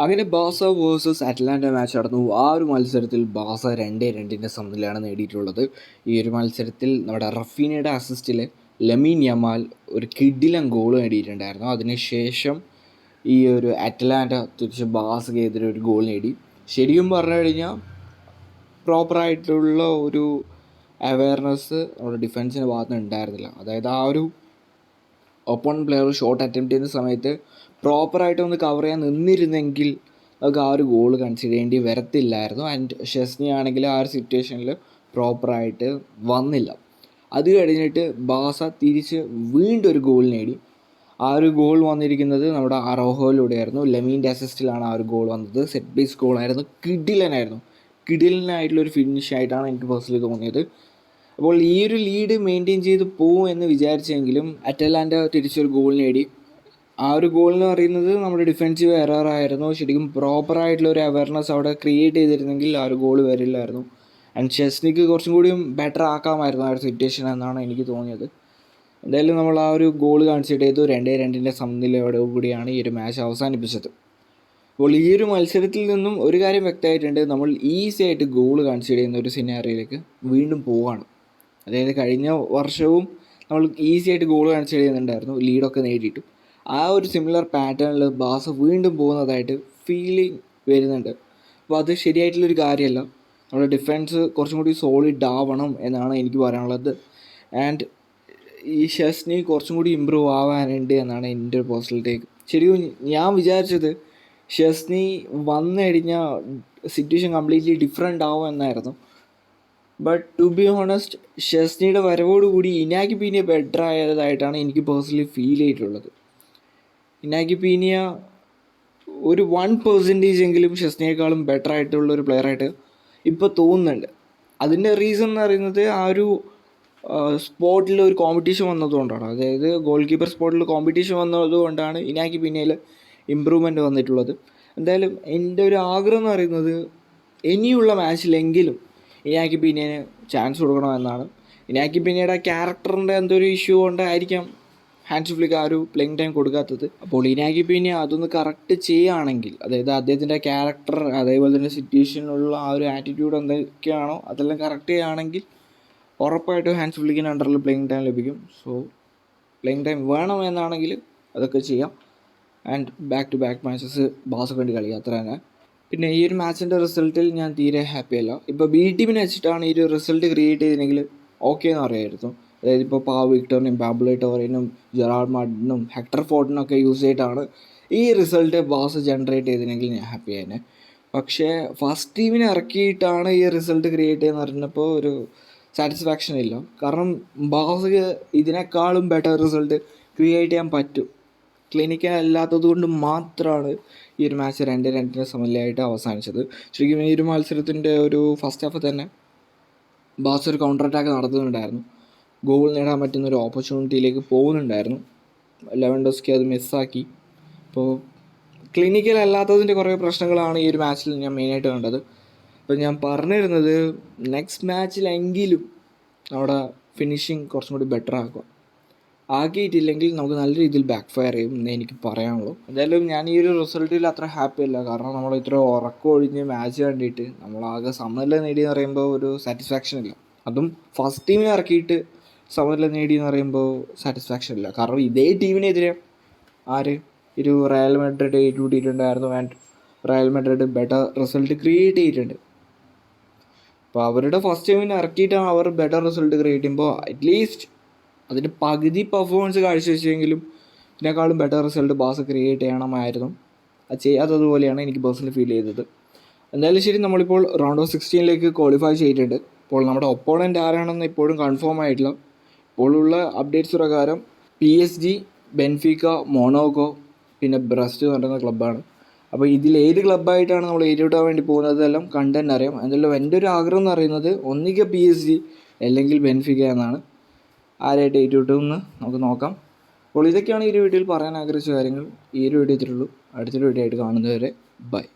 അങ്ങനെ ബാസ versus Atlanta match നടന്നു. ആ ഒരു മത്സരത്തിൽ ബാസ 2-2 സമനിലയാണ് നേടിയിട്ടുള്ളത്. ഈ ഒരു മത്സരത്തിൽ നമ്മുടെ റഫീനയുടെ അസിസ്റ്റിൽ ലമീൻ യമാൽ ഒരു കിഡിലൻ ഗോൾ നേടിയിട്ടുണ്ടായിരുന്നു. അതിനുശേഷം ഈ ഒരു അറ്റ്ലാന്റ തിരിച്ച് ബാസക്കെതിരെ ഒരു ഗോൾ നേടി. ശരിക്കും പറഞ്ഞു കഴിഞ്ഞാൽ പ്രോപ്പറായിട്ടുള്ള ഒരു അവെയർനെസ് നമ്മുടെ ഡിഫൻസിൻ്റെ ഭാഗത്ത് നിന്ന് ഉണ്ടായിരുന്നില്ല. അതായത് ആ ഒരു ഓപ്പൺ പ്ലെയർ ഷോട്ട് അറ്റംപ്റ്റ് ചെയ്യുന്ന സമയത്ത് പ്രോപ്പറായിട്ട് ഒന്ന് കവർ ചെയ്യാൻ നിന്നിരുന്നെങ്കിൽ നമുക്ക് ആ ഒരു ഗോൾ കൺസിഡർ ചെയ്യേണ്ടി വരത്തില്ലായിരുന്നു. ആൻഡ് ഷെസ്നി ആണെങ്കിൽ ആ ഒരു സിറ്റുവേഷനിൽ പ്രോപ്പറായിട്ട് വന്നില്ല. അത് കഴിഞ്ഞിട്ട് ബാസ തിരിച്ച് വീണ്ടും ഒരു ഗോൾ നേടി. ആ ഒരു ഗോൾ വന്നിരിക്കുന്നത് നമ്മുടെ അറോഹോയിലൂടെയായിരുന്നു. ലെമീൻ്റെ അസിസ്റ്റിലാണ് ആ ഒരു ഗോൾ വന്നത്. സെറ്റ് പീസ് ഗോളായിരുന്നു. കിഡിലനായിട്ടുള്ളൊരു ഫിനിഷ് ആയിട്ടാണ് എനിക്ക് പേഴ്സണലി തോന്നിയത്. അപ്പോൾ ഈ ഒരു ലീഡ് മെയിൻറ്റെയിൻ ചെയ്ത് പോകും എന്ന് വിചാരിച്ചെങ്കിലും അറ്റലാന്റ തിരിച്ചൊരു ഗോൾ നേടി. ആ ഒരു ഗോൾ എന്ന് പറയുന്നത് നമ്മുടെ ഡിഫെൻസീവ് എററായിരുന്നു. ശരിക്കും പ്രോപ്പറായിട്ടുള്ള ഒരു അവയർനെസ് അവിടെ ക്രിയേറ്റ് ചെയ്തിരുന്നെങ്കിൽ ആ ഒരു ഗോൾ വരില്ലായിരുന്നു. ആൻഡ് ഷെസ്നിക്ക് കുറച്ചും കൂടിയും ബെറ്റർ ആക്കാമായിരുന്നു ആ ഒരു സിറ്റുവേഷൻ എന്നാണ് എനിക്ക് തോന്നിയത്. എന്തായാലും നമ്മൾ ആ ഒരു ഗോൾ കൺസിഡർ ചെയ്തു. 2-2 സമനിലയോടെ കൂടിയാണ് ഈ ഒരു മാച്ച് അവസാനിപ്പിച്ചത്. അപ്പോൾ ഈ ഒരു മത്സരത്തിൽ നിന്നും ഒരു കാര്യം വ്യക്തമായിട്ടുണ്ട്, നമ്മൾ ഈസി ആയിട്ട് ഗോൾ കൺസിഡർ ചെയ്യുന്ന ഒരു സിനാറിയോയിലേക്ക് വീണ്ടും പോവുകയാണ്. അതായത് കഴിഞ്ഞ വർഷവും നമ്മൾ ഈസി ആയിട്ട് ഗോൾ കൺസിഡർ ചെയ്യുന്നുണ്ടായിരുന്നു, ലീഡൊക്കെ നേടിയിട്ടും. ആ ഒരു സിമിലർ പാറ്റേണിൽ ബാസ വീണ്ടും പോകുന്നതായിട്ട് ഫീലിംഗ് വരുന്നുണ്ട്. അപ്പോൾ അത് ശരിയായിട്ടുള്ളൊരു കാര്യമല്ല. നമ്മുടെ ഡിഫൻസ് കുറച്ചും കൂടി സോളിഡ് ആവണം എന്നാണ് എനിക്ക് പറയാനുള്ളത്. ആൻഡ് ഈ ഷെസ്നി കുറച്ചും കൂടി ഇമ്പ്രൂവ് ആവാനുണ്ട് എന്നാണ് എൻ്റെ ഒരു പേഴ്സണൽ ടേക്ക്. ശരിക്കും ഞാൻ വിചാരിച്ചത് ഷെസ്നി വന്നു കഴിഞ്ഞാൽ സിറ്റുവേഷൻ കംപ്ലീറ്റ്ലി ഡിഫറെൻ്റ് ആവും എന്നായിരുന്നു. ബട്ട് ടു ബി ഓണസ്റ്റ്, ഷെസ്നിയുടെ വരവോടുകൂടി ഇനാക്കി പീനിയ ബെറ്റർ ആയതായിട്ടാണ് എനിക്ക് പേഴ്സണലി ഫീൽ ചെയ്തിട്ടുള്ളത്. ഇനാക്കി പീനിയ ഒരു 1% എങ്കിലും ഷെസ്നിയേക്കാളും ബെറ്റർ ആയിട്ടുള്ള ഒരു പ്ലെയറായിട്ട് ഇപ്പോൾ തോന്നുന്നുണ്ട്. അതിൻ്റെ റീസൺ എന്ന് പറയുന്നത് ആ ഒരു സ്പോട്ടിൽ ഒരു കോമ്പറ്റീഷൻ വന്നതുകൊണ്ടാണ്. അതായത് ഗോൾ കീപ്പർ സ്പോട്ടിൽ കോമ്പറ്റീഷൻ വന്നതുകൊണ്ടാണ് ഇനാക്കി പീനിയയിൽ ഇമ്പ്രൂവ്മെൻറ്റ് വന്നിട്ടുള്ളത്. എന്തായാലും എൻ്റെ ഒരു ആഗ്രഹം എന്ന് പറയുന്നത് ഇനിയുള്ള മാച്ചിലെങ്കിലും ഇനാക്കി പീനിയന് ചാൻസ് കൊടുക്കണമെന്നാണ്. ഇനാക്കി പീനിയയുടെ ക്യാരക്ടറിൻ്റെ എന്തൊരു ഇഷ്യൂ കൊണ്ടായിരിക്കാം ഹാൻസ് ഫ്ലിക്ക് ആ ഒരു പ്ലേയിങ് ടൈം കൊടുക്കാത്തത്. അപ്പോൾ ഇനാക്കി പീനിയ അതൊന്ന് കറക്റ്റ് ചെയ്യുകയാണെങ്കിൽ, അതായത് അദ്ദേഹത്തിൻ്റെ ക്യാരക്ടർ അതേപോലെ തന്നെ സിറ്റുവേഷനിലുള്ള ആ ഒരു ആറ്റിറ്റ്യൂഡ് എന്തൊക്കെയാണോ അതെല്ലാം കറക്റ്റ് ചെയ്യുകയാണെങ്കിൽ ഉറപ്പായിട്ടും ഹാൻസ് ഫ്ലിക്കിന് അണ്ടറിൽ പ്ലേയിങ് ടൈം ലഭിക്കും. സോ പ്ലേയിങ് ടൈം വേണം എന്നാണെങ്കിൽ അതൊക്കെ ചെയ്യാം. And back to back matches ബാസക്ക് വേണ്ടി കളിക്കുക, അത്ര തന്നെ. പിന്നെ ഈ ഒരു മാച്ചിൻ്റെ റിസൾട്ടിൽ ഞാൻ തീരെ ഹാപ്പിയല്ല. ഇപ്പോൾ ബി ടീമിനെ വെച്ചിട്ടാണ് ഈ ഒരു റിസൾട്ട് ക്രിയേറ്റ് ചെയ്തെങ്കിൽ ഓക്കെ എന്ന് പറയായിരുന്നു. അതായത് ഇപ്പോൾ പാവ് വിക്ടറിനും പാബ്ലോ ടോറിനും ജെറാൾഡ് മാർട്ടിനും ഹെക്ടർ ഫോർട്ടിനും ഒക്കെ യൂസ് ചെയ്തിട്ടാണ് ഈ റിസൾട്ട് ബാസ ജനറേറ്റ് ചെയ്തിരുന്നെങ്കിൽ ഞാൻ ഹാപ്പി ആയേനെ. പക്ഷേ ഫസ്റ്റ് ടീമിനെ ഇറക്കിയിട്ടാണ് ഈ റിസൾട്ട് ക്രിയേറ്റ് ചെയ്യുന്ന പറഞ്ഞപ്പോൾ ഒരു സാറ്റിസ്ഫാക്ഷൻ ഇല്ല. കാരണം ബാസക്ക് ഇതിനേക്കാളും ബെറ്റർ റിസൾട്ട് ക്രിയേറ്റ് ചെയ്യാൻ പറ്റും. ക്ലിനിക്കൽ അല്ലാത്തത് കൊണ്ട് മാത്രമാണ് ഈ ഒരു മാച്ച് 2-2 സമനിലയായിട്ട് അവസാനിച്ചത്. ശരിക്കും ഈ ഒരു മത്സരത്തിൻ്റെ ഒരു ഫസ്റ്റ് ഹാഫ് തന്നെ ബാസ ഒരു കൗണ്ടർ അറ്റാക്ക് നടത്തുന്നുണ്ടായിരുന്നു. ഗോൾ നേടാൻ പറ്റുന്ന ഒരു ഓപ്പർച്യൂണിറ്റിയിലേക്ക് പോകുന്നുണ്ടായിരുന്നു. ലെവൻഡോസ്കി അത് മിസ്സാക്കി. അപ്പോൾ ക്ലിനിക്കൽ അല്ലാത്തതിൻ്റെ കുറേ പ്രശ്നങ്ങളാണ് ഈ ഒരു മാച്ചിൽ ഞാൻ മെയിനായിട്ട് കണ്ടത്. അപ്പോൾ ഞാൻ പറഞ്ഞിരുന്നത് നെക്സ്റ്റ് മാച്ചിലെങ്കിലും അവിടെ ഫിനിഷിങ് കുറച്ചും കൂടി ബെറ്റർ ആക്കുക. ആക്കിയിട്ടില്ലെങ്കിൽ നമുക്ക് നല്ല രീതിയിൽ ബാക്ക് ഫയർ ചെയ്യും എന്നേ എനിക്ക് പറയാനുള്ളൂ. എന്തായാലും ഞാൻ ഈ ഒരു റിസൾട്ടിൽ അത്ര ഹാപ്പി അല്ല. കാരണം നമ്മൾ ഇത്ര ഉറക്കം ഒഴിഞ്ഞ് മാച്ച് കണ്ടിട്ട് നമ്മളാകെ സമനില നേടിയെന്ന് പറയുമ്പോൾ ഒരു സാറ്റിസ്ഫാക്ഷൻ ഇല്ല. അതും ഫസ്റ്റ് ടീമിനെ ഇറക്കിയിട്ട് സമനില നേടിയെന്ന് പറയുമ്പോൾ സാറ്റിസ്ഫാക്ഷൻ ഇല്ല. കാരണം ഇതേ ടീമിനെതിരെ ഒരു റയൽ മാഡ്രിഡ് ഏറ്റുകൂട്ടിയിട്ടുണ്ടായിരുന്നു. And Real Madrid better result create ചെയ്തിട്ടുണ്ട്. അപ്പോൾ അവരുടെ ഫസ്റ്റ് ടീമിനെ ഇറക്കിയിട്ടാണ് അവർ ബെറ്റർ റിസൾട്ട് ക്രിയേറ്റ് ചെയ്യുമ്പോൾ അറ്റ്ലീസ്റ്റ് അതിൻ്റെ പകുതി പെർഫോമൻസ് കാഴ്ചവെച്ചെങ്കിലും ഇതിനേക്കാളും ബെറ്റർ റിസൾട്ട് ബാസ ക്രിയേറ്റ് ചെയ്യണമായിരുന്നു. അത് ചെയ്യാത്തതുപോലെയാണ് എനിക്ക് പേഴ്സണലി ഫീൽ ചെയ്തത്. എന്തായാലും ശരി, നമ്മളിപ്പോൾ റൗണ്ട് ഓഫ് 16 ക്വാളിഫൈ ചെയ്തിട്ടുണ്ട്. ഇപ്പോൾ നമ്മുടെ ഒപ്പോണൻ്റ് ആരാണെന്ന് ഇപ്പോഴും കൺഫേം ആയിട്ടില്ല. ഇപ്പോഴുള്ള അപ്ഡേറ്റ്സ് പ്രകാരം PSG, ബെൻഫിക്ക, മൊണോക്കോ പിന്നെ ബ്രസ്റ്റ് എന്ന് പറയുന്ന ക്ലബ്ബാണ്. അപ്പോൾ ഇതിൽ ഏത് ക്ലബ്ബായിട്ടാണ് നമ്മൾ ഏറ്റുവിട്ടാൻ വേണ്ടി പോകുന്നതെല്ലാം കണ്ടന്റ് അറിയാം. എന്തായാലും എൻ്റെ ഒരു ആഗ്രഹം എന്ന് പറയുന്നത് ഒന്നുകിൽ PSG അല്ലെങ്കിൽ ബെൻഫിക്ക എന്നാണ്. ആരായിട്ട് ഏറ്റുവിട്ടുമെന്ന് നമുക്ക് നോക്കാം. അപ്പോൾ ഇതൊക്കെയാണ് ഈ ഒരു വീഡിയോയിൽ പറയാൻ ആഗ്രഹിച്ച കാര്യങ്ങൾ. ഈ ഒരു വീഡിയോ ഇത്രയുള്ളൂ. അടുത്തൊരു വീഡിയോ ആയിട്ട് കാണുന്നതുവരെ ബൈ.